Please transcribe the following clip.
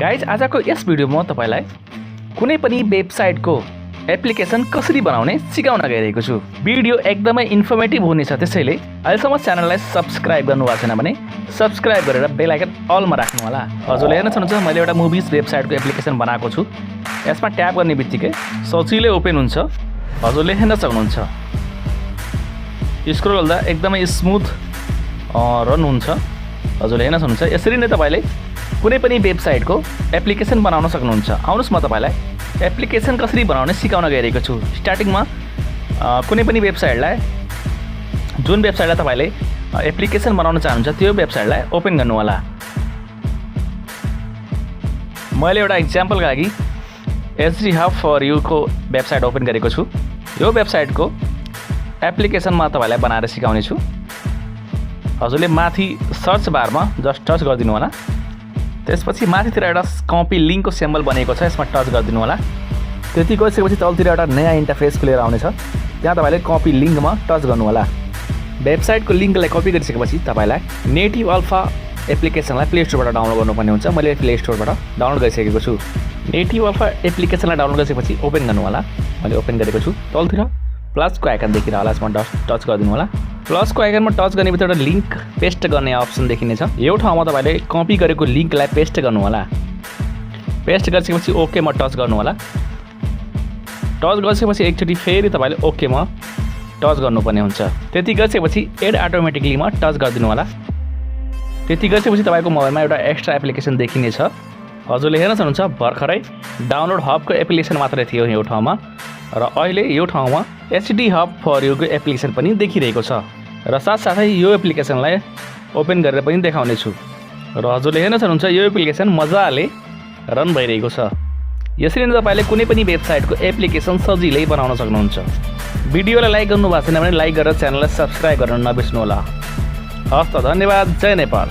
Guys आजको यस भिडियोमा तपाईलाई कुनै पनि वेबसाइटको एप्लिकेसन कसरी बनाउने सिकाउन गइरहेको छु। भिडियो एकदमै इन्फर्मेटिभ हुनेछ, त्यसैले अहिलेसम्म च्यानललाई सब्स्क्राइब गर्नुभएको छैन भने सब्स्क्राइब गरेर बेल आइकन अलमा राख्नु होला। हजुरले हेर्न सक्नुहुन्छ मैले एउटा मुभिज वेबसाइटको एप्लिकेसन बनाएको छु। यसमा ट्याप गर्ने बित्तिकै सजिलै ओपन हुन्छ। हजुरले हेर्न सक्नुहुन्छ स्क्रोल गर्दा एकदमै स्मुथ रन हुन्छ। हजुरले हेर्न सक्नुहुन्छ यसरी नै तपाईले कुनै पनि वेबसाइटको एप्लिकेसन बनाउन सक्नुहुन्छ। आउनुस् म तपाईलाई एप्लिकेसन कसरी बनाउने सिकाउन गइरहेको छु। स्टार्टिङमा कुनै पनि वेबसाइटलाई जुन वेबसाइटलाई तपाईले एप्लिकेसन बनाउन चाहनुहुन्छ त्यो वेबसाइटलाई ओपन गर्नु होला। मैले एउटा एक्जाम्पलका लागि एचडी हब फर यू को वेबसाइट ओपन गरेको छु। यो वेबसाइटको एप्लिकेसन म तपाईलाई बनाएर सिकाउने छु। हजुरले माथि सर्च बारमा जस्ट टच गरिदिनु होला। त्यसपछि माथितिर एउटा कपी लिङ्कको सिम्बल बनेको छ, यसमा टच गरिदिनु होला। त्यति गरिसकेपछि तलतिर एउटा नयाँ इन्टरफेस खुलेर आउनेछ, त्यहाँ तपाईले कपी लिङ्कमा टच गर्नु होला। वेबसाइटको लिङ्कलाई कपी गरिसकेपछि तपाईलाई नेटिभ अल्फा एप्लिकेसनलाई प्ले स्टोरबाट डाउनलोड गर्नुपर्ने हुन्छ। मैले प्ले स्टोरबाट डाउनलोड गरिसकेको छु। नेटिभ अल्फा एप्लिकेसनलाई डाउनलोड गरिसकेपछि ओपन गर्नु होला। मैले ओपन गरेको छु। तलतिर प्लसको आइकन देखिरह होला, यसमा टच गरिदिनु होला। प्लसको आइकनमा टच गर्ने बित्तिकै एउटा लिङ्क पेस्ट गर्ने अप्सन देखिनेछ। यो ठाउँमा तपाईले कपी गरेको लिङ्कलाई पेस्ट गर्नु होला। पेस्ट गरिसकेपछि ओकेमा टच गर्नु होला। टच गरिसकेपछि एकचोटि फेरि तपाईले ओकेमा टच गर्नुपर्ने हुन्छ। त्यति गरिसकेपछि एड अटोमेटिकलीमा टच गरिदिनु होला। त्यति गरिसकेपछि तपाईको मोबाइलमा एउटा एक्स्ट्रा एप्लिकेसन देखिनेछ। हजुरले हेर्न सक्नुहुन्छ भर्खरै डाउनलोड हबको एप्लिकेसन मात्रै थियो यो ठाउँमा, र अहिले यो ठाउँमा एचडी हब फर यू को एप्लिकेसन पनि देखिरहेको छ, र साथसाथै यो एप्लिकेसनलाई ओपन गरेर पनि देखाउने छु। र हजुरले हेर्न सक्नुहुन्छ यो एप्लिकेसन मजाले रन भइरहेको छ। यसरी नै तपाईले कुनै पनि वेबसाइटको एप्लिकेसन सजिलै बनाउन सक्नुहुन्छ। भिडियोलाई लाइक गर्नुभएको छैन भने लाइक गरेर च्यानललाई सब्स्क्राइब गर्न नबिर्सनु होला। हस् त, धन्यवाद। जय नेपाल।